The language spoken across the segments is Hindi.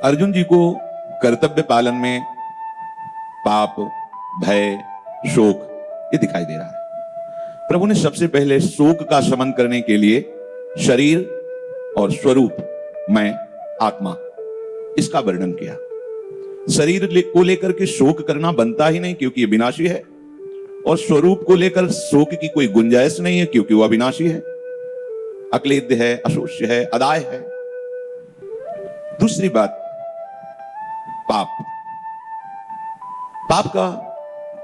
अर्जुन जी को कर्तव्य पालन में पाप, भय, शोक ये दिखाई दे रहा है। प्रभु ने सबसे पहले शोक का शमन करने के लिए शरीर और स्वरूप, मैं, आत्मा, इसका वर्णन किया। शरीर को लेकर के शोक करना बनता ही नहीं क्योंकि ये विनाशी है, और स्वरूप को लेकर शोक की कोई गुंजाइश नहीं है क्योंकि वह अविनाशी है, अक्लेद्य है, अशोष्य है, अदाय है। दूसरी बात, पाप। पाप का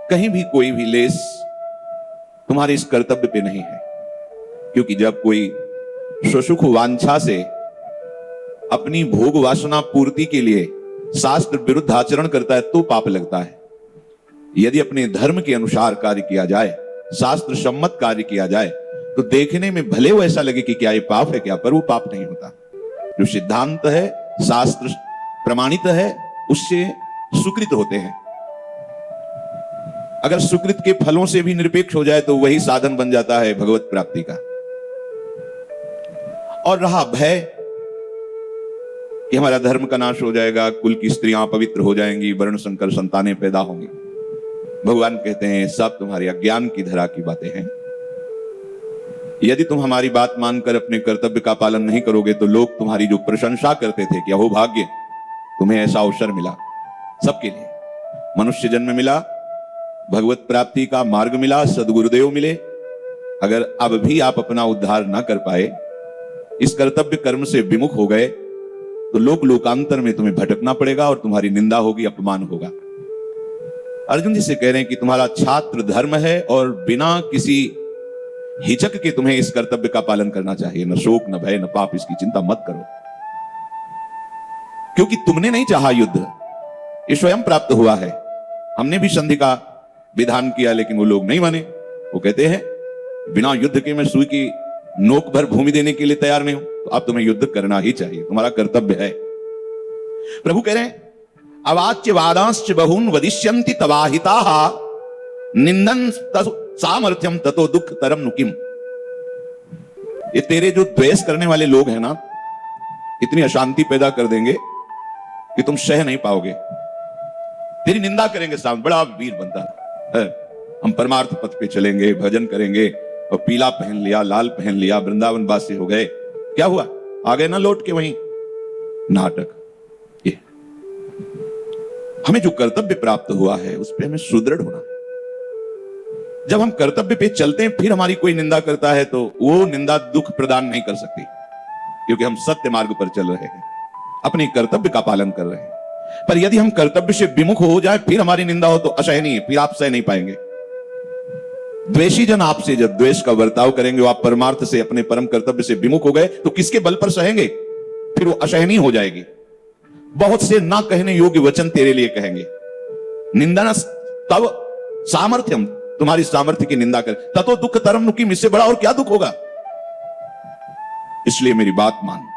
कहीं भी कोई भी लेस तुम्हारे इस कर्तव्य पे नहीं है, क्योंकि जब कोई स्वसुख वांछा से अपनी भोग वासना पूर्ति के लिए शास्त्र विरुद्ध आचरण करता है तो पाप लगता है। यदि अपने धर्म के अनुसार कार्य किया जाए, शास्त्र सम्मत कार्य किया जाए, तो देखने में भले वो ऐसा लगे कि क्या ये पाप है क्या, पर वो पाप नहीं होता। जो सिद्धांत है, शास्त्र प्रमाणित है, उससे सुकृत होते हैं। अगर सुकृत के फलों से भी निरपेक्ष हो जाए तो वही साधन बन जाता है भगवत प्राप्ति का। और रहा भय कि हमारा धर्म का नाश हो जाएगा, कुल की स्त्रियां पवित्र हो जाएंगी, वर्ण संकर संतानें पैदा होंगी। भगवान कहते हैं सब तुम्हारे अज्ञान की धरा की बातें हैं। यदि तुम हमारी बात मानकर अपने कर्तव्य का पालन नहीं करोगे तो लोग तुम्हारी जो प्रशंसा करते थे कि अहो भाग्य, तुम्हें ऐसा अवसर मिला, सबके लिए मनुष्य जन्म मिला, भगवत प्राप्ति का मार्ग मिला, सदगुरुदेव मिले, अगर अब भी आप अपना उद्धार ना कर पाए, इस कर्तव्य कर्म से विमुख हो गए, तो लोक लोकांतर में तुम्हें भटकना पड़ेगा और तुम्हारी निंदा होगी, अपमान होगा। अर्जुन जी से कह रहे हैं कि तुम्हारा छात्र धर्म है और बिना किसी हिचक के तुम्हें इस कर्तव्य का पालन करना चाहिए। न शोक, न भय, न पाप, इसकी चिंता मत करो, क्योंकि तुमने नहीं चाहा युद्ध, ये स्वयं प्राप्त हुआ है। हमने भी संधि का विधान किया लेकिन वो लोग नहीं माने। वो कहते हैं बिना युद्ध के मैं सुई की नोक भर भूमि देने के लिए तैयार नहीं हूं, तो अब तुम्हें युद्ध करना ही चाहिए, तुम्हारा कर्तव्य है। प्रभु कह रहे हैं अवाच्य वादांश्च बहून वदिष्यन्ति तवाहिताः निंदन सामर्थ्यम ततो दुख तरम नुकिम। ये तेरे जो द्वेष करने वाले लोग हैं ना, इतनी अशांति पैदा कर देंगे कि तुम सह नहीं पाओगे। तेरी निंदा करेंगे, सामने बड़ा वीर बनता है, हम परमार्थ पथ पे चलेंगे, भजन करेंगे, और पीला पहन लिया, लाल पहन लिया, वृंदावन वासी हो गए, क्या हुआ, आ गए ना लौट के वहीं। नाटक। ये हमें जो कर्तव्य प्राप्त हुआ है उस पे हमें सुदृढ़ होना है। जब हम कर्तव्य पे चलते हैं फिर हमारी कोई निंदा करता है तो वो निंदा दुख प्रदान नहीं कर सकती, क्योंकि हम सत्य मार्ग पर चल रहे हैं, अपने कर्तव्य का पालन कर रहे हैं। पर यदि हम कर्तव्य से विमुख हो जाए फिर हमारी निंदा हो तो असहनीय, फिर आप सह नहीं पाएंगे। द्वेषी जन आपसे जब द्वेष का बर्ताव करेंगे, आप परमार्थ से, अपने परम कर्तव्य से विमुख हो गए, तो किसके बल पर सहेंगे? फिर वो असहनीय हो जाएगी। बहुत से ना कहने योग्य वचन तेरे लिए कहेंगे। निंदन तब सामर्थ्यम, तुम्हारी सामर्थ्य की निंदा कर, ततो दुख तरम नुकिम, इससे बड़ा और क्या दुख होगा। इसलिए मेरी बात मान।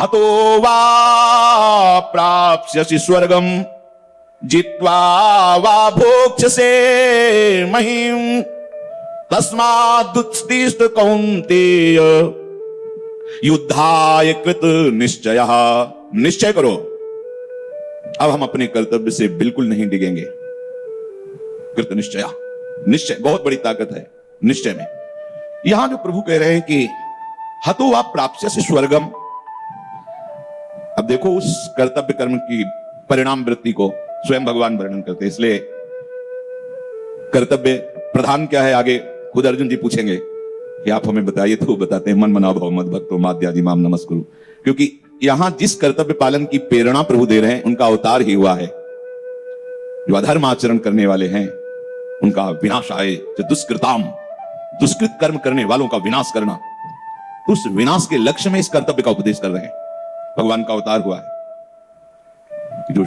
हतो वा प्राप्स्यसि स्वर्गम जित्वा वा भोक्ष्यसे महीम तस्मादुत्तिष्ठ कौन्तेय युद्धाय कृत निश्चयः। निश्चय करो, अब हम अपने कर्तव्य से बिल्कुल नहीं डिगेंगे। कृत निश्चय, निश्चय बहुत बड़ी ताकत है निश्चय में। यहां जो प्रभु कह रहे हैं कि हतो वा प्राप्स्यसि स्वर्गम, अब देखो उस कर्तव्य कर्म की परिणाम वृत्ति को स्वयं भगवान वर्णन करते हैं। इसलिए कर्तव्य प्रधान क्या है आगे खुद अर्जुन जी पूछेंगे कि आप हमें बताइए, तो बताते हैं मन मना भव मद भक्तो माद्यादि माम नमस्कुरु। क्योंकि यहां जिस कर्तव्य पालन की प्रेरणा प्रभु दे रहे हैं उनका अवतार ही हुआ है। जो अधर्म आचरण करने वाले हैं उनका विनाश आए, जो दुष्कृताम, दुष्कृत कर्म करने वालों का विनाश करना, उस विनाश के लक्ष्य में इस कर्तव्य का उपदेश कर रहे हैं। भगवान का अवतार हुआ है। जो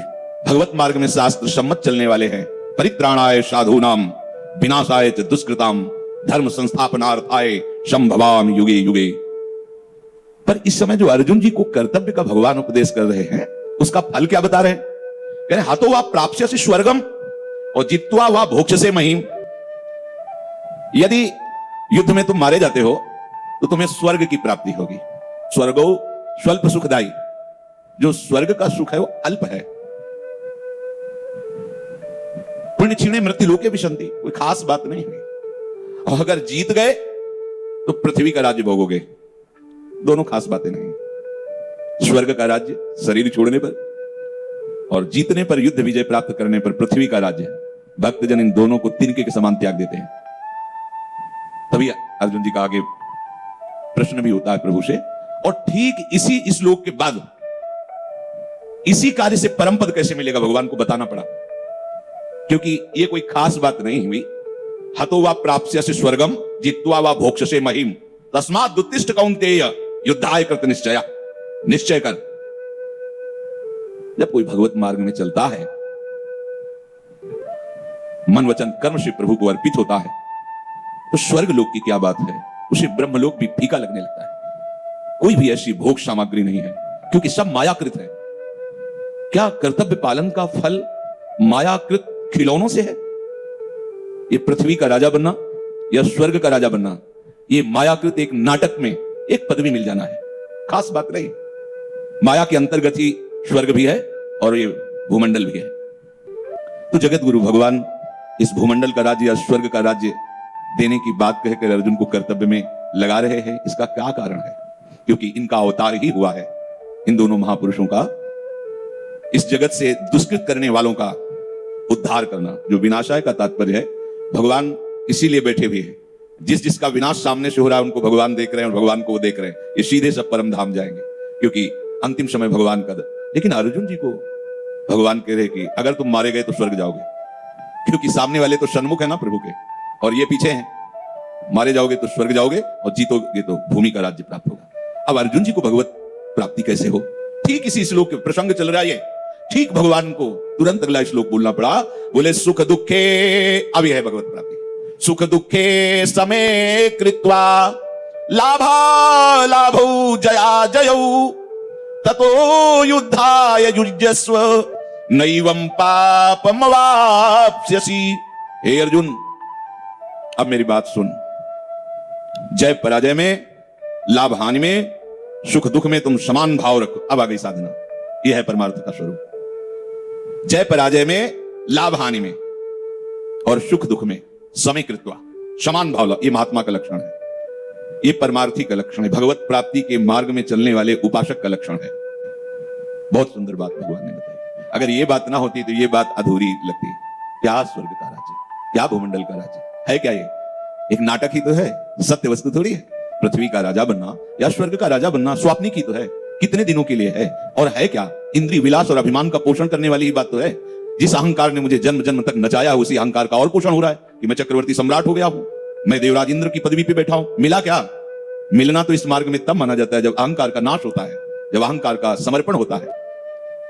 भगवत मार्ग में शास्त्र सम्मत चलने वाले हैं, परित्राणाय साधूनाम विनाशाय च दुष्कृताम धर्म संस्थापनार्थाय संभवामि युगे युगे। पर इस समय जो अर्जुन जी को कर्तव्य का भगवान उपदेश कर रहे हैं उसका फल क्या बता रहे हैं? कह रहे हतो वा प्राप्स्यसि स्वर्गम और जित्वा वा भोक्ष्यसे महीम। यदि युद्ध में तुम मारे जाते हो तो तुम्हें स्वर्ग की प्राप्ति होगी। स्वर्गो स्वल्प सुखदाई, जो स्वर्ग का सुख है वो अल्प है। पुण्य क्षीणे मृत्यु लोके विशंति, कोई खास बात नहीं हुई। और अगर जीत गए तो पृथ्वी का राज्य भोगोगे, दोनों खास बातें नहीं। स्वर्ग का राज्य शरीर छोड़ने पर और जीतने पर, युद्ध विजय प्राप्त करने पर पृथ्वी का राज्य। भक्तजन इन दोनों को तिनके के समान त्याग देते हैं। तभी अर्जुन जी का आगे प्रश्न भी होता है प्रभु से। और ठीक इसी श्लोक के बाद इसी कार्य से परम पद कैसे मिलेगा भगवान को बताना पड़ा, क्योंकि ये कोई खास बात नहीं हुई। हतो वा प्राप्स्यसि स्वर्गम जित्वा वा भोक्ष्यसे महिम तस्मात् उत्तिष्ठ कौन्तेय युद्धाय कृत निश्चय। निश्चय कर। जब कोई भगवत मार्ग में चलता है, मन वचन कर्म से प्रभु को अर्पित होता है, तो स्वर्ग लोक की क्या बात है, उसे ब्रह्मलोक भी फीका लगने लगता है। कोई भी ऐसी भोग सामग्री नहीं है, क्योंकि सब मायाकृत है। क्या कर्तव्य पालन का फल मायाकृत खिलौनों से है? ये पृथ्वी का राजा बनना या स्वर्ग का राजा बनना, ये मायाकृत एक नाटक में एक पदवी मिल जाना है, खास बात नहीं। माया के अंतर्गत ही स्वर्ग भी है और ये भूमंडल भी है। तो जगत गुरु भगवान इस भूमंडल का राज्य या स्वर्ग का राज्य देने की बात कहकर अर्जुन को कर्तव्य में लगा रहे हैं। इसका क्या कारण है? क्योंकि इनका अवतार ही हुआ है, इन दोनों महापुरुषों का इस जगत से दुष्कृत करने वालों का उद्धार करना। जो विनाशाय का तात्पर्य है, भगवान इसीलिए बैठे हुए हैं। जिस जिसका विनाश सामने से हो रहा है उनको भगवान देख रहे हैं और भगवान को वो देख रहे हैं। ये सीधे सब परम धाम जाएंगे, क्योंकि अंतिम समय भगवान का। लेकिन अर्जुन जी को भगवान कह रहे कि अगर तुम मारे गए तो स्वर्ग जाओगे, क्योंकि सामने वाले तो सन्मुख है ना प्रभु के, और ये पीछे हैं। मारे जाओगे तो स्वर्ग जाओगे और जीतोगे तो भूमि का राज्य प्राप्त होगा। अब अर्जुन जी को भगवत प्राप्ति कैसे हो? ठीक इसी श्लोक के प्रसंग चल रहा है ये, ठीक भगवान को तुरंत अगला श्लोक बोलना पड़ा। बोले सुख दुखे, अब यह है भगवत प्राप्ति। सुख दुखे समे कृत्वा लाभा लाभौ जया जयौ ततो युद्धाय युज्यस्व नैवं पापमवाप्स्यसि। हे अर्जुन, अब मेरी बात सुन। जय पराजय में, लाभ हानि में, सुख दुख में तुम समान भाव रखो। अब आ गई साधना, यह है परमार्थ का स्वरूप। जय पराजय में, लाभ हानि में और सुख दुख में समय कृत्वा, समान भाव, ये महात्मा का लक्षण है, ये परमार्थी का लक्षण है, भगवत प्राप्ति के मार्ग में चलने वाले उपासक का लक्षण है। बहुत सुंदर बात भगवान ने बताई। अगर ये बात ना होती तो ये बात अधूरी लगती। क्या स्वर्ग का राज्य, क्या भूमंडल का राज्य है? क्या ये एक नाटक ही तो है, सत्य वस्तु थोड़ी है। पृथ्वी का राजा बनना या स्वर्ग का राजा बनना स्वाप्निक ही तो है, कितने दिनों के लिए है। और है क्या, इंद्रिय विलास और अभिमान का पोषण करने वाली ही बात तो है। जिस अहंकार ने मुझे जन्म जन्म तक नचाया, उसी अहंकार का और पोषण हो रहा है कि मैं चक्रवर्ती सम्राट हो गया हूं, मैं देवराज इंद्र की पदवी पे बैठा हूं। मिला क्या? मिलना तो इस मार्ग में तब माना जाता है जब अहंकार का नाश होता है, जब अहंकार का समर्पण होता है।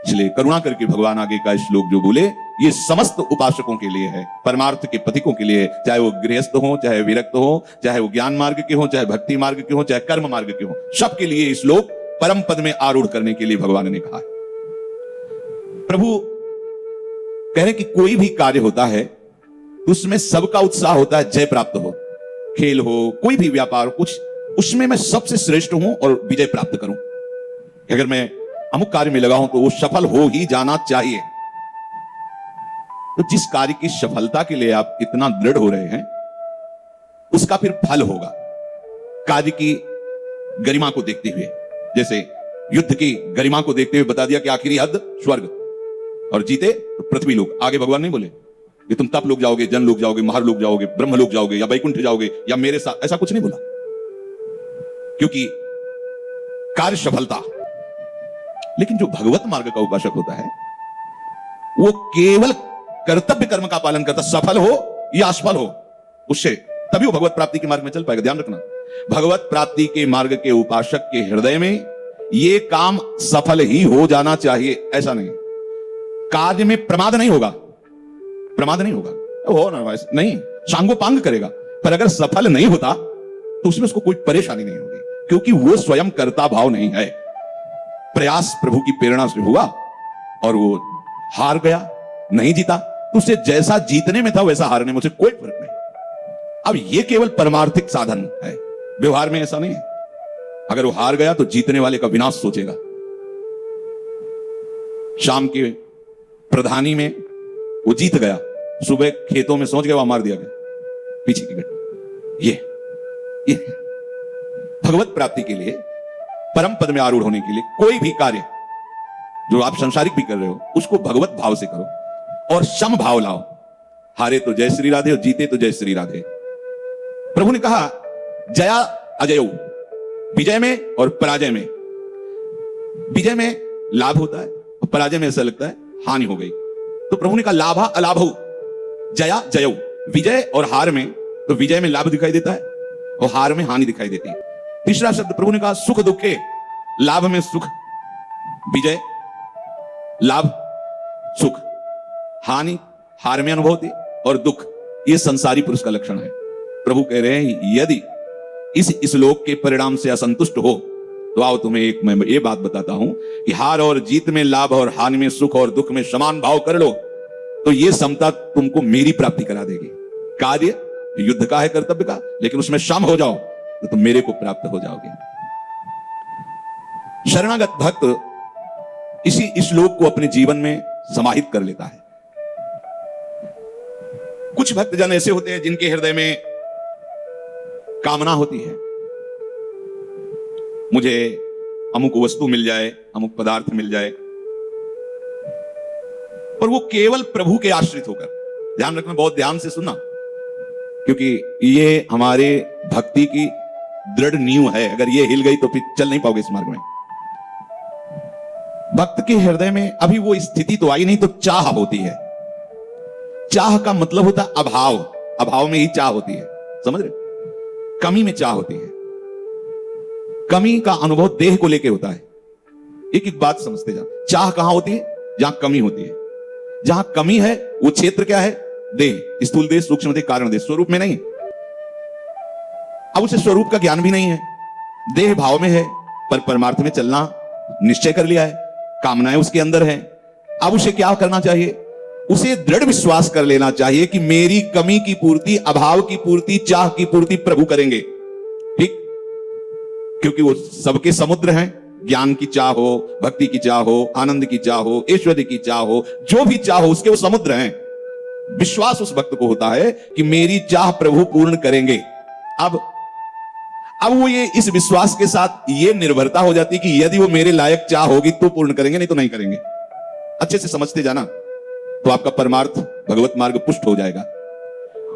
इसलिए करुणा करके भगवान आगे का श्लोक जो बोले, ये समस्त उपासकों के लिए है, परमार्थ के पथिकों के लिए, चाहे वो गृहस्थ हो, चाहे विरक्त हो, चाहे वो ज्ञान मार्ग के हो, चाहे भक्ति मार्ग के हो, चाहे कर्म मार्ग के हो, सबके लिए ये श्लोक परम पद में आरूढ़ करने के लिए भगवान ने कहा है। प्रभु कह रहे कि कोई भी कार्य होता है उसमें सबका उत्साह होता है जय प्राप्त हो, खेल हो, कोई भी व्यापार, कुछ उसमें मैं सबसे श्रेष्ठ हूं और विजय प्राप्त करूं। अगर मैं अमुक कार्य में लगा हूं तो वो सफल हो ही जाना चाहिए। तो जिस कार्य की सफलता के लिए आप इतना दृढ़ हो रहे हैं, उसका फिर फल होगा कार्य की गरिमा को देखते हुए। जैसे युद्ध की गरिमा को देखते हुए बता दिया कि आखिरी हद स्वर्ग, और जीते तो पृथ्वी लोक। आगे भगवान नहीं बोले कि तुम तप लोग जाओगे, जन लोग जाओगे, महर लोग जाओगे, ब्रह्म लोग जाओगे, या वैकुंठ जाओगे, या मेरे साथ, ऐसा कुछ नहीं बोला। क्योंकि कार्य सफलता। लेकिन जो भगवत मार्ग का उपासक होता है वो केवल कर्तव्य कर्म का पालन करता, सफल हो या असफल हो उससे, तभी वो भगवत प्राप्ति के मार्ग में चल पाएगा। ध्यान रखना, भगवत प्राप्ति के मार्ग के उपासक के हृदय में ये काम सफल ही हो जाना चाहिए, ऐसा नहीं। कार्य में प्रमाद नहीं होगा, प्रमाद नहीं होगा, हो ना नहीं, सांगोपांग करेगा, पर अगर सफल नहीं होता तो उसमें उसको कोई परेशानी नहीं होगी, क्योंकि वो स्वयं कर्ता भाव नहीं है। प्रयास प्रभु की प्रेरणा से हुआ और वो हार गया, नहीं जीता, तो उसे जैसा जीतने में था वैसा हारने में उसे कोई फर्क नहीं। अब ये केवल परमार्थिक साधन है, व्यवहार में ऐसा नहीं है। अगर वो हार गया तो जीतने वाले का विनाश सोचेगा। शाम के प्रधानी में वो जीत गया, सुबह खेतों में सोच गया, वहां मार दिया गया। पीछे की घटना ये भगवत प्राप्ति के लिए, परम पद में आरूढ़ होने के लिए कोई भी कार्य जो आप संसारिक भी कर रहे हो उसको भगवत भाव से करो और सम भाव लाओ। हारे तो जय श्री राधे और जीते तो जय श्री राधे। प्रभु ने कहा जया अजयो, विजय में और पराजय में, विजय में लाभ होता है और पराजय में ऐसा लगता है हानि हो गई। तो प्रभु ने कहा लाभा अलाभो जया जयो, विजय और हार में तो विजय में लाभ दिखाई देता है और हार में हानि दिखाई देती है। तीसरा शब्द प्रभु ने कहा सुख दुखे, लाभ में सुख, विजय लाभ सुख, हानि हार में अनुभव होती और दुख, ये संसारी पुरुष का लक्षण है। प्रभु कह रहे हैं यदि इस श्लोक के परिणाम से असंतुष्ट हो तो आओ तुम्हें एक मैं ये बात बताता हूं कि हार और जीत में, लाभ और हानि में, सुख और दुख में समान भाव कर लो तो ये समता तुमको मेरी प्राप्ति करा देगी। कार्य युद्ध का है, कर्तव्य का, लेकिन उसमें सम हो जाओ तो तुम मेरे को प्राप्त हो जाओगे। शरणागत भक्त इसी श्लोक को अपने जीवन में समाहित कर लेता है। कुछ भक्तजन ऐसे होते हैं जिनके हृदय में कामना होती है, मुझे अमुक वस्तु मिल जाए, अमुक पदार्थ मिल जाए, पर वो केवल प्रभु के आश्रित होकर, ध्यान रखना, बहुत ध्यान से सुनना, क्योंकि ये हमारे भक्ति की दृढ़ नींव है। अगर ये हिल गई तो फिर चल नहीं पाओगे इस मार्ग में। भक्त के हृदय में अभी वो स्थिति तो आई नहीं तो चाह होती है। चाह का मतलब होता है अभाव, अभाव में ही चाह होती है, समझ रहे? कमी में चाह होती है। कमी का अनुभव देह को लेके होता है। एक एक बात समझते जा, चाह कहां होती है? जहां कमी होती है। जहां कमी है वो क्षेत्र क्या है? देह, स्थूल देह, सूक्ष्म देह, कारण देह, स्वरूप में नहीं। अब उसे स्वरूप का ज्ञान भी नहीं है, देह भाव में है, पर परमार्थ में चलना निश्चय कर लिया है, कामनाएं उसके अंदर है। अब उसे क्या करना चाहिए? उसे दृढ़ विश्वास कर लेना चाहिए कि मेरी कमी की पूर्ति, अभाव की पूर्ति, चाह की पूर्ति प्रभु करेंगे। ठीक, क्योंकि वो सबके समुद्र हैं। ज्ञान की चाह हो, भक्ति की चाह हो, आनंद की चाह हो, ऐश्वर्य की चाह हो, जो भी चाह हो उसके वो समुद्र हैं। विश्वास उस भक्त को होता है कि मेरी चाह प्रभु पूर्ण करेंगे। अब वो ये इस विश्वास के साथ ये निर्भरता हो जाती है कि यदि वो मेरे लायक चाह होगी तो पूर्ण करेंगे, नहीं तो नहीं करेंगे। अच्छे से समझते जाना तो आपका परमार्थ भगवत मार्ग पुष्ट हो जाएगा।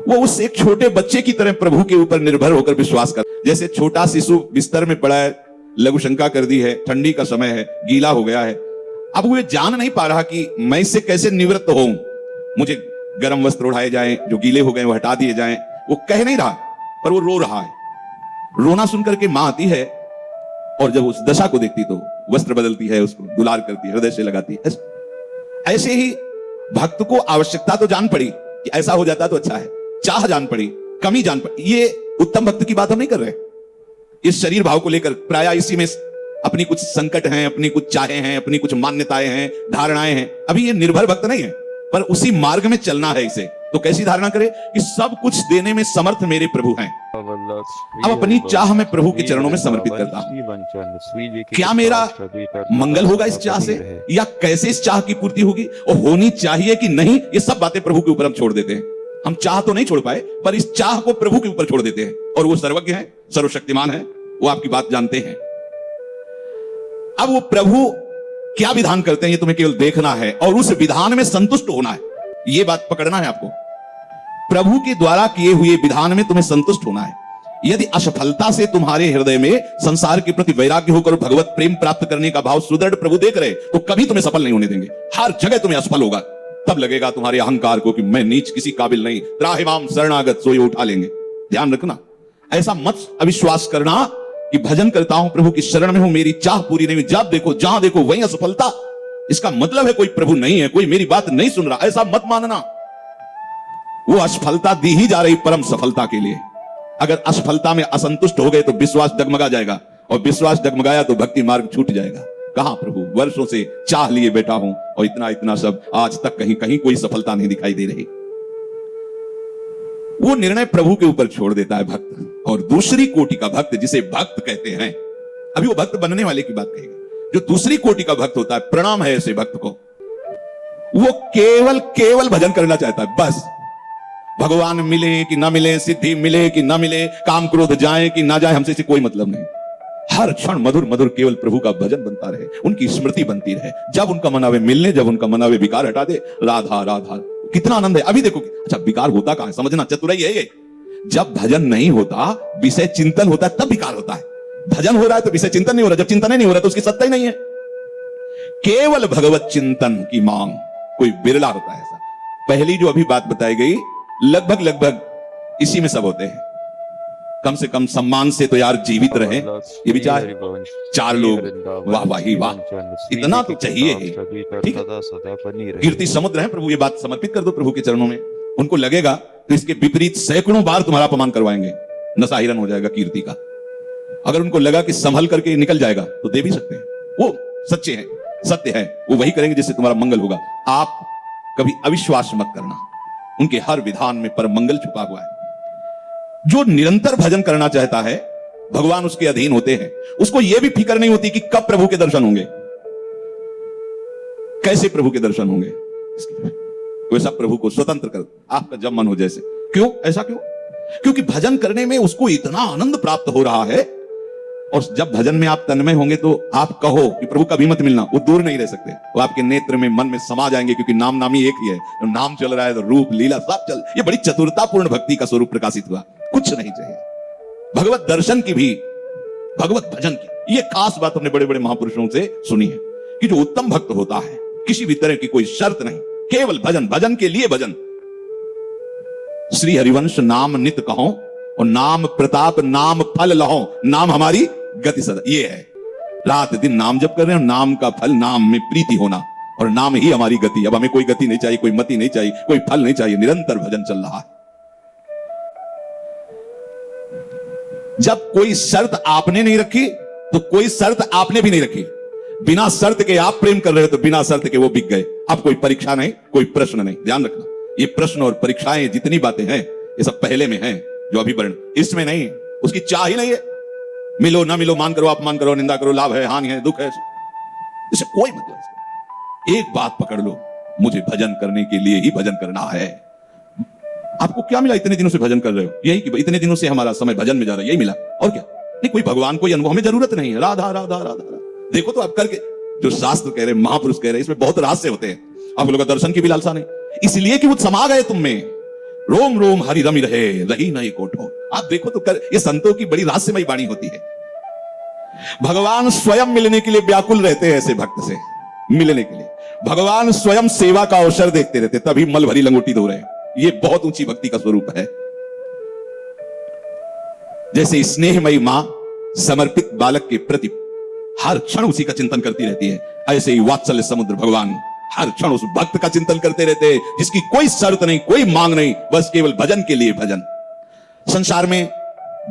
वो उस एक छोटे बच्चे की तरह प्रभु के ऊपर निर्भर होकर विश्वास कर, जैसे छोटा शिशु बिस्तर में पड़ा है, लघु शंका कर दी है, ठंडी का समय है, गीला हो गया है। अब वो जान नहीं पा रहा कि मैं इससे कैसे निवृत्त होऊं, मुझे गर्म वस्त्र उड़ाए जाएं, जो गीले हो गए वो हटा दिए जाएं। वो कह नहीं रहा पर वो रो रहा है। रोना सुनकर के मां आती है और जब उस दशा को देखती तो वस्त्र बदलती है, उसको दुलार करती है, हृदय से लगाती है। ऐसे ही भक्त को आवश्यकता तो जान पड़ी कि ऐसा हो जाता तो अच्छा है, चाह जान पड़ी, कमी जान पड़ी। ये उत्तम भक्त की बात हम नहीं कर रहे। इस शरीर भाव को लेकर प्राय इसी में अपनी कुछ संकट हैं, अपनी कुछ चाहे हैं, अपनी कुछ मान्यताएं हैं, धारणाएं हैं। अभी ये निर्भर भक्त नहीं है, पर उसी मार्ग में चलना है इसे। तो कैसी धारणा करे कि सब कुछ देने में समर्थ मेरे प्रभु हैं। अब अपनी चाह में प्रभु के चरणों में समर्पित करता हूं। क्या मेरा मंगल होगा इस चाह से, या कैसे इस चाह की पूर्ति होगी और होनी चाहिए कि नहीं, ये सब बातें प्रभु के ऊपर हम छोड़ देते हैं। हम चाह तो नहीं छोड़ पाए, पर इस चाह को प्रभु के ऊपर छोड़ देते हैं, और वो सर्वज्ञ है, सर्वशक्तिमान है, वो आपकी बात जानते हैं। अब वो प्रभु क्या विधान करते हैं ये तुम्हें केवल देखना है और उस विधान में संतुष्ट होना है। ये बात पकड़ना है आपको। प्रभु के द्वारा किए हुए विधान में तुम्हें संतुष्ट होना है। यदि असफलता से तुम्हारे हृदय में संसार के प्रति वैराग्य होकर भगवत प्रेम प्राप्त करने का भाव सुदृढ़ प्रभु देख रहे तो कभी तुम्हें सफल नहीं होने देंगे। हर जगह तुम्हें असफल होगा। तब लगेगा तुम्हारे अहंकार को कि मैं नीच किसी काबिल नहीं, त्राहिमाम शरणागत सोई उठा लेंगे। ध्यान रखना, ऐसा मत अविश्वास करना कि भजन करता हूं, प्रभु की शरण में हूं, मेरी चाह पूरी नहीं हुई, जब देखो जहां देखो वहीं असफलता। इसका मतलब है कोई प्रभु नहीं है, कोई मेरी बात नहीं सुन रहा। ऐसा मत मानना। वो असफलता दी ही जा रही परम सफलता के लिए। अगर असफलता में असंतुष्ट हो गए तो विश्वास डगमगा जाएगा, और विश्वास डगमगाया तो भक्ति मार्ग छूट जाएगा। कहां प्रभु, वर्षों से चाह लिए बैठा हूं और इतना इतना सब, आज तक कहीं कहीं कोई सफलता नहीं दिखाई दे रही। वो निर्णय प्रभु के ऊपर छोड़ देता है भक्त। और दूसरी कोटि का भक्त, जिसे भक्त कहते हैं, अभी वो भक्त बनने वाले की बात कहेगी, जो दूसरी कोटि का भक्त होता है, प्रणाम है ऐसे भक्त को। वो केवल केवल भजन करना चाहता है, बस। भगवान मिले कि ना मिले, सिद्धि मिले कि ना मिले, काम क्रोध जाए कि ना जाए, हमसे इसे कोई मतलब नहीं। हर क्षण मधुर मधुर केवल प्रभु का भजन बनता रहे, उनकी स्मृति बनती रहे। जब उनका मन आवे मिलने, जब उनका मन आवे विकार हटा दे, राधा राधा, कितना आनंद है। अभी देखो, अच्छा विकार होता कहां है, समझना चतुराई है ये। जब भजन नहीं होता, विषय चिंतन होता है, तब विकार होता है। भजन हो रहा है तो विषय चिंतन नहीं हो रहा, जब चिंतन नहीं हो रहा तो उसकी सत्ता ही नहीं है। केवल भगवत चिंतन की मांग कोई बिरला होता है ऐसा। पहली जो अभी बात बताई गई, लगभग लगभग इसी में सब होते हैं। कम से कम सम्मान से तो यार जीवित रहे, ये विचार। 4 लोग, वाह वाह ही वाह, इतना तो चाहिए ही। ठीक है, कीर्ति समुद्र है प्रभु, ये बात समर्पित कर दो प्रभु के चरणों में। उनको लगेगा तो इसके विपरीत सैकड़ों बार तुम्हारा अपमान करवाएंगे, नशा हिरन हो जाएगा कीर्ति का। अगर उनको लगा कि संभल करके निकल जाएगा तो दे भी सकते हैं, वो सच्चे हैं, सत्य है, वो वही करेंगे जिससे तुम्हारा मंगल होगा। आप कभी अविश्वास मत करना, उनके हर विधान में परम मंगल छुपा हुआ है। जो निरंतर भजन करना चाहता है, भगवान उसके अधीन होते हैं। उसको यह भी फिक्र नहीं होती कि कब प्रभु के दर्शन होंगे, कैसे प्रभु के दर्शन होंगे। वैसा प्रभु को स्वतंत्र कर, आपका जब मन हो जैसे। क्यों ऐसा, क्यों? क्योंकि भजन करने में उसको इतना आनंद प्राप्त हो रहा है। और जब भजन में आप तन्मय होंगे तो आप कहो कि प्रभु कभी मत मिलना, वो दूर नहीं रह सकते, वो आपके नेत्र में, मन में समा जाएंगे। क्योंकि नाम नामी एक ही है, तो नाम चल रहा है तो रूप लीला सब चल। ये बड़ी चतुरतापूर्ण भक्ति का स्वरूप प्रकाशित हुआ। कुछ नहीं चाहिए, भगवत दर्शन की भी, भगवत भजन की। ये खास बात हमने बड़े बड़े महापुरुषों से सुनी है कि जो उत्तम भक्त होता है, किसी भी तरह की कोई शर्त नहीं, केवल भजन, भजन के लिए भजन। श्री हरिवंश नाम नित कहो और नाम प्रताप नाम फल लहो, नाम हमारी गति सदा। ये है, रात दिन नाम जप कर रहे हैं, नाम का फल, नाम में प्रीति होना, और नाम ही हमारी गति। अब हमें कोई गति नहीं चाहिए, कोई मति नहीं चाहिए, कोई फल नहीं चाहिए, निरंतर भजन चल रहा है। जब कोई शर्त आपने नहीं रखी तो कोई शर्त आपने भी नहीं रखी। बिना शर्त के आप प्रेम कर रहे हो तो बिना शर्त के वो बिक गए। अब कोई परीक्षा नहीं, कोई प्रश्न नहीं। ध्यान रखना, ये प्रश्न और परीक्षाएं जितनी बातें हैं, ये सब पहले में हैं, जो अभी वर्ण, इसमें नहीं। उसकी चाह ही नहीं है। मिलो ना मिलो, मान करो अपमान करो, निंदा करो, लाभ है हानि है दुख है, इससे कोई मतलब नहीं। एक बात पकड़ लो, मुझे भजन करने के लिए ही भजन करना है। आपको क्या मिला इतने दिनों से भजन कर रहे हो? यही कि इतने दिनों से हमारा समय भजन में जा रहा है, यही मिला। और क्या? नहीं, कोई भगवान कोई अनुभव, हमें जरूरत नहीं है। राधा राधा राधा। देखो तो आप करके, जो शास्त्र कह रहे, महापुरुष कह रहे, इसमें बहुत रहस्य होते हैं। आप लोगों का दर्शन की भी लालसा नहीं, इसलिए कि वो समा गए तुम में। रोम रोम हरि रमि रहे, रही नहीं कोठो। आप देखो तो कर, ये संतों की बड़ी रहस्यमयी वाणी होती है। भगवान स्वयं मिलने के लिए व्याकुल रहते हैं ऐसे भक्त से, मिलने के लिए। भगवान स्वयं सेवा का अवसर देखते रहते, तभी मल भरी लंगोटी धो रहे हैं। ये बहुत ऊंची भक्ति का स्वरूप है। जैसे स्नेहमयी मां समर्पित बालक के प्रति हर क्षण उसी का चिंतन करती रहती है, ऐसे ही वात्सल्य समुद्र भगवान हर क्षण उस भक्त का चिंतन करते रहते हैं, जिसकी कोई शर्त नहीं, कोई मांग नहीं, बस केवल भजन के लिए भजन। संसार में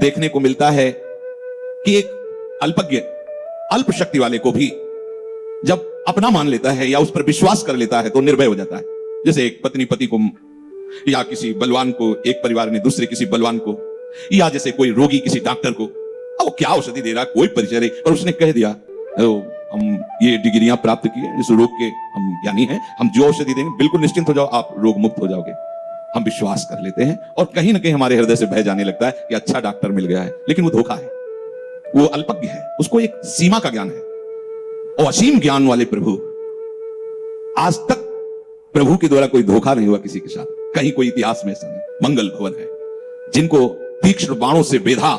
देखने को मिलता है कि एक अल्पज्ञ, अल्प शक्ति वाले को भी जब अपना मान लेता है या उस पर विश्वास कर लेता है तो निर्भय हो जाता है। जैसे एक पत्नी पति को, या किसी बलवान को, एक परिवार ने दूसरे किसी बलवान को, या जैसे कोई रोगी किसी डॉक्टर को, अब वो क्या औषधि दे रहा, कोई परिचय नहीं, और उसने कह दिया हम ये डिग्रियां प्राप्त की है, इस रोग के हम ज्ञानी हैं, हम जो औषधि देंगे बिल्कुल निश्चिंत हो जाओ, आप रोग मुक्त हो जाओगे। हम विश्वास कर लेते हैं और कहीं ना कहीं हमारे हृदय से भय जाने लगता है कि अच्छा डॉक्टर मिल गया है, लेकिन वो धोखा है, वो अल्पज्ञ है, उसको एक सीमा का ज्ञान है। और असीम ज्ञान वाले प्रभु, आज तक प्रभु के द्वारा कोई धोखा नहीं हुआ किसी के साथ, कहीं कोई इतिहास में ऐसा नहीं। मंगल भवन है, जिनको तीक्ष्ण बाणों से बेधा,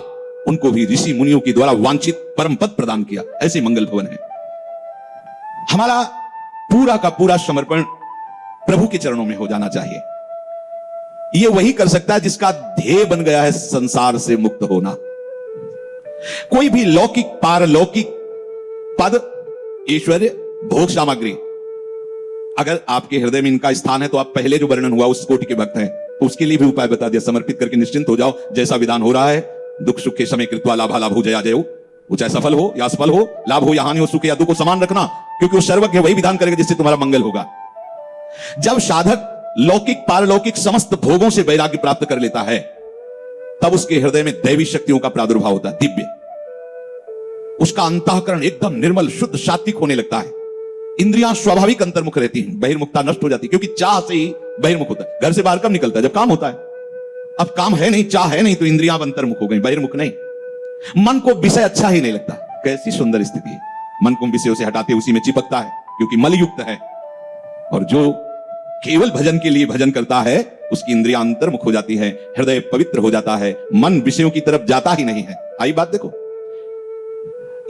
उनको भी ऋषि मुनियों के द्वारा वांछित परम पद प्रदान किया, ऐसे मंगल भवन है। हमारा पूरा का पूरा समर्पण प्रभु के चरणों में हो जाना चाहिए। यह वही कर सकता है जिसका ध्येय बन गया है संसार से मुक्त होना। कोई भी लौकिक पारलौकिक पद, ऐश्वर्य, भोग सामग्री, अगर आपके हृदय में इनका स्थान है तो आप पहले जो वर्णन हुआ उस कोटि के भक्त हैं, तो उसके लिए भी उपाय बता दिया। समर्पित करके निश्चिंत हो जाओ, जैसा विधान हो रहा है, दुख सुख के समय कृत्वा लाभा लाभ हो जया जय, वो चाहे सफल हो या असफल हो, लाभ हो या हानि हो, सुख या दुख को समान रखना, क्योंकि वो सर्वज्ञ वही विधान करेगा जिससे तुम्हारा मंगल होगा। जब साधक लौकिक पारलौकिक समस्त भोगों से वैराग्य प्राप्त कर लेता है, तब उसके हृदय में दैवी शक्तियों का प्रादुर्भाव होता है, दिव्य। उसका अंतःकरण एकदम निर्मल शुद्ध सात्विक होने लगता है। इंद्रियां स्वाभाविक अंतर्मुख रहती हैं, बहिर्मुखता नष्ट हो जाती है, क्योंकि चाह से ही बहिर्मुख होता है। घर से बाहर कब निकलता है? जब काम होता है। अब काम है नहीं, चाह है नहीं, तो इंद्रियां अंतर्मुख हो गई, बहिर्मुख नहीं। मन को विषय अच्छा ही नहीं लगता। कैसी सुंदर स्थिति है, मन को विषयों से हटाते उसी में चिपकता है, क्योंकि मलयुक्त है। और जो केवल भजन के लिए भजन करता है, उसकी इंद्रियां अंतर्मुख हो जाती है, हृदय पवित्र हो जाता है, मन विषयों की तरफ जाता ही नहीं है। आई बात देखो,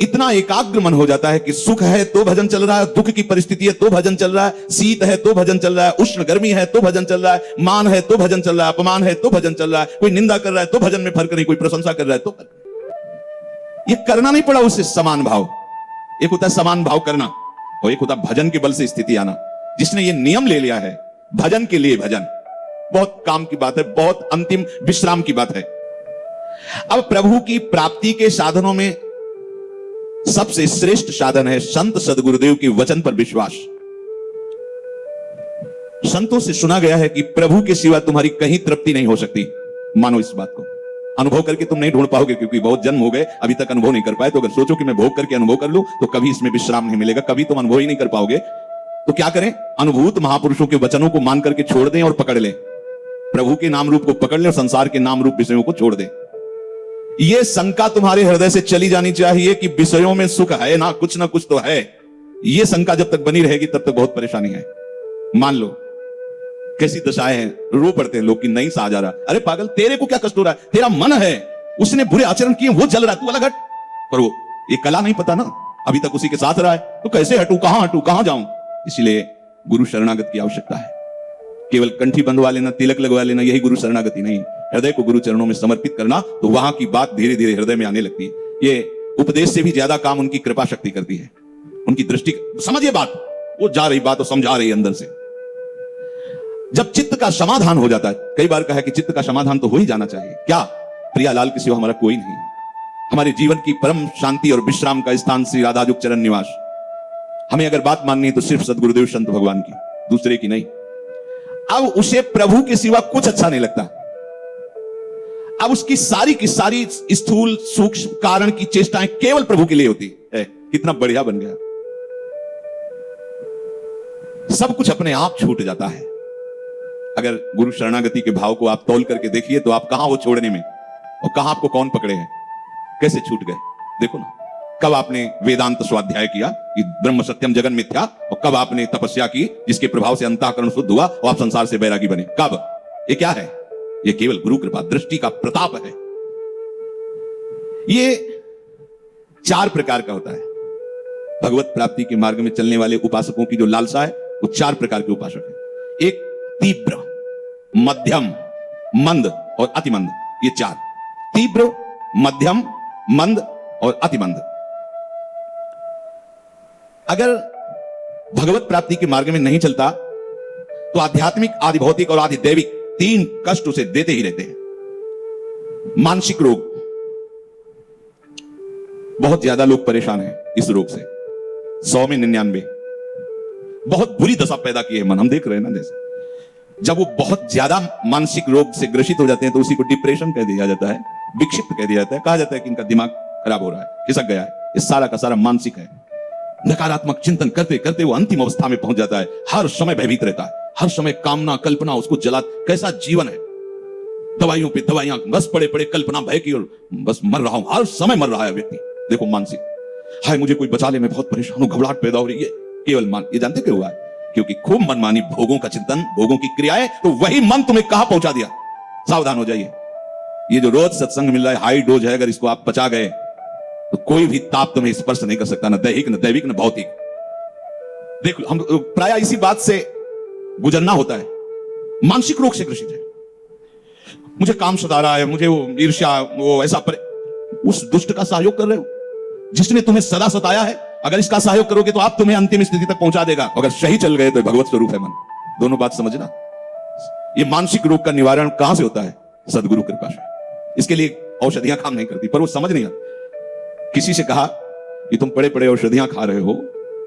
इतना एकाग्र मन हो जाता है कि सुख है तो भजन चल रहा है, दुख की परिस्थिति है तो भजन चल रहा है, शीत है तो भजन चल रहा है, उष्ण गर्मी है तो भजन चल रहा है, मान है तो भजन चल रहा है, अपमान है तो भजन चल रहा है, कोई निंदा कर रहा है तो भजन में फर्क नहीं, कोई प्रशंसा कर रहा है तो फर्क। ये करना नहीं पड़ा उससे समान भाव। एक होता है समान भाव करना, और एक होता है भजन के बल से स्थिति आना। जिसने ये नियम ले लिया है भजन के लिए भजन, बहुत काम की बात है, बहुत अंतिम विश्राम की बात है। अब प्रभु की प्राप्ति के साधनों में सबसे श्रेष्ठ साधन है संत सदगुरुदेव के वचन पर विश्वास। संतों से सुना गया है कि प्रभु के सिवा तुम्हारी कहीं तृप्ति नहीं हो सकती। मानो इस बात को, अनुभव करके तुम नहीं ढूंढ पाओगे, क्योंकि बहुत जन्म हो गए अभी तक अनुभव नहीं कर पाए। तो अगर सोचो कि मैं भोग करके अनुभव कर लूं तो कभी इसमें विश्राम नहीं मिलेगा, कभी तुम अनुभव ही नहीं कर पाओगे। तो क्या करें? अनुभूत महापुरुषों के वचनों को मान करके छोड़ दें और पकड़ लें, प्रभु के नाम रूप को पकड़ लें और संसार के नाम रूप विषयों को छोड़ दें। यह शंका तुम्हारे हृदय से चली जानी चाहिए कि विषयों में सुख है ना, कुछ ना कुछ तो है। यह शंका जब तक बनी रहेगी तब तक बहुत परेशानी है। मान लो कैसी दशाएं हैं, रो पड़ते हैं लोग कि नहीं सहा जा रहा। अरे पागल, तेरे को क्या कष्ट हो रहा है? तेरा मन है, उसने बुरे आचरण किए, वो जल रहा है, तू अलग हट। पर वो ये कला नहीं पता ना, अभी तक उसी के साथ रहा है, तो कैसे हटूं, कहां जाऊं? इसलिए गुरु शरणागत की आवश्यकता है। केवल कंठी बंधवा लेना, तिलक लगवा लेना, यही गुरु शरणागति नहीं। हृदय को गुरु चरणों में समर्पित करना, तो वहां की बात धीरे धीरे हृदय में आने लगती है। ये उपदेश से भी ज्यादा काम उनकी कृपा शक्ति करती है, उनकी दृष्टि। समझिए बात, वो जा रही बात और समझा रही अंदर से। जब चित्त का समाधान हो जाता है, कई बार कहा कि चित्त का समाधान तो हो ही जाना चाहिए। क्या? प्रियालाल के सिवा हमारा कोई नहीं। हमारे जीवन की परम शांति और विश्राम का स्थान श्री राधाजुग चरण निवास। हमें अगर बात माननी है तो सिर्फ सदगुरुदेव संत भगवान की, दूसरे की नहीं। अब उसे प्रभु के सिवा कुछ अच्छा नहीं लगता। अब उसकी सारी की सारी स्थूल सूक्ष्म कारण की चेष्टाएं केवल प्रभु के लिए होती है। कितना बढ़िया बन गया, सब कुछ अपने आप छूट जाता है। अगर गुरु शरणागति के भाव को आप तौल करके देखिए तो आप कहां वो छोड़ने में, और कहां आपको कौन पकड़े हैं, कैसे छूट गए। देखो ना, कब आपने वेदांत स्वाध्याय किया कि ब्रह्म सत्यम जगन मिथ्या, और कब आपने तपस्या की जिसके प्रभाव से अंतःकरण शुद्ध हुआ और आप संसार से बैरागी बने। कब? ये क्या है? ये केवल गुरु कृपा, दृष्टि का प्रताप है। ये 4 प्रकार का होता है। भगवत प्राप्ति के मार्ग में चलने वाले उपासकों की जो लालसा है, वो 4 प्रकार के उपासक है। एक तीव्र, मध्यम, मंद और अतिमंद। ये 4, तीव्र, मध्यम, मंद और अतिमंद। अगर भगवत प्राप्ति के मार्ग में नहीं चलता तो आध्यात्मिक, आदि भौतिक और आदि दैविक 3 कष्ट उसे देते ही रहते हैं। मानसिक रोग, बहुत ज्यादा लोग परेशान हैं इस रोग से, 100 में 99। बहुत बुरी दशा पैदा की है मन, हम देख रहे हैं ना। जैसे जब वो बहुत ज्यादा मानसिक रोग से ग्रसित हो जाते हैं तो उसी को डिप्रेशन कह दिया जाता है, विक्षिप्त कह दिया जाता है। कहा जाता है कि इनका दिमाग खराब हो रहा है, खिसक गया है। ये सारा का सारा मानसिक है। नकारात्मक चिंतन करते करते वो अंतिम अवस्था में पहुंच जाता है। हर समय भयभीत रहता है, हर समय कामना कल्पना उसको जला। कैसा जीवन है, दवाइयों पे दवाइयां, बस पड़े पड़े कल्पना भय की, और बस मर रहा हूं, हर समय मर रहा है व्यक्ति। देखो मानसिक, हाय मुझे कोई बचा ले, मैं बहुत परेशान हूं, घबराहट पैदा हो रही है। केवल मान, ये जानते क्यों हुआ है? क्योंकि खूब मनमानी भोगों का चिंतन, भोगों की क्रियाएं, तो वही मन तुम्हें कहां पहुंचा दिया। सावधान हो जाइए। ये जो रोज सत्संग मिल रहा है, हाई डोज है, अगर इसको आप पचा गए तो कोई भी ताप तुम्हें स्पर्श नहीं कर सकता, न दैहिक न दैविक न भौतिक। देख लो, हम प्राय इसी बात से गुजरना होता है। मानसिक रोग से ग्रसित है, मुझे काम सता रहा है, मुझे वो ईर्ष्या, वो ऐसा उस दुष्ट का सहयोग कर रहे हो जिसने तुम्हें सदा सताया है। अगर इसका सहयोग करोगे तो आप तुम्हें अंतिम स्थिति तक पहुंचा देगा। अगर सही चल गए तो भगवत स्वरूप है मन। दोनों बात समझना। ये मानसिक रोग का निवारण कहां से होता है? सदगुरु कृपा से। इसके लिए औषधियां काम नहीं करती, पर वो समझ नहीं आता। किसी से कहा कि तुम पड़े पड़े औषधियां खा रहे हो,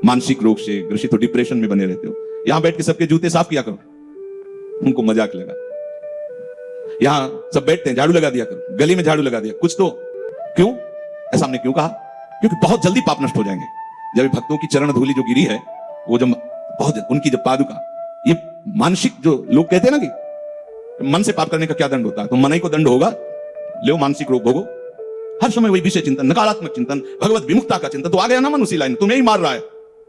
मानसिक रोग से ग्रसित हो, डिप्रेशन में बने रहते हो, यहां बैठ के सबके जूते साफ किया करो। उनको मजाक लगा। यहां सब बैठते हैं, झाड़ू लगा दिया करो, गली में झाड़ू लगा दिया कुछ तो। क्यों? ऐसा हमने क्यों कहा? क्योंकि बहुत जल्दी पाप नष्ट हो जाएंगे। जब भक्तों की चरण धूलि जो गिरी है, वो जब बहुत उनकी जब पादुका, ये मानसिक जो लोग कहते हैं ना कि मन से पाप करने का क्या दंड होता है, तो मन ही को दंड होगा, लो मानसिक रोग भोगो। हर समय वही विषय चिंतन, नकारात्मक चिंतन, भगवत विमुक्ता का चिंतन, तो आ गया ना मन उसी लाइन, तुम्हें ही मार रहा है।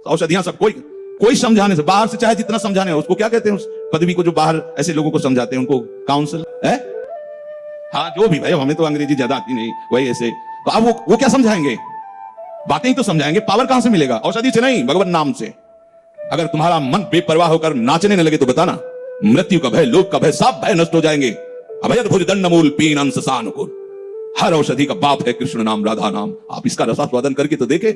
औषधियां सब कोई समझाने से, बाहर से चाहे जितना समझाने, उसको क्या कहते हैं उस पदवी को जो बाहर ऐसे लोगों को समझाते हैं, उनको काउंसिल है। हाँ जो भी भाई, हमें तो अंग्रेजी ज्यादा आती नहीं, वही ऐसे, तो अब वो क्या समझाएंगे, बातें ही तो समझाएंगे, पावर कहां से मिलेगा, औषधि से नहीं, भगवत नाम से। अगर तुम्हारा मन बेपरवाह होकर नाचने न लगे तो बताना, मृत्यु का भय, लोक का भय, सब भय नष्ट हो जाएंगे। अभयद भुज दंड मूल पीन अंश सानुकूल, हर औषधि का बाप है कृष्ण नाम, राधा नाम। आप इसका रसास्वादन करके तो देखे।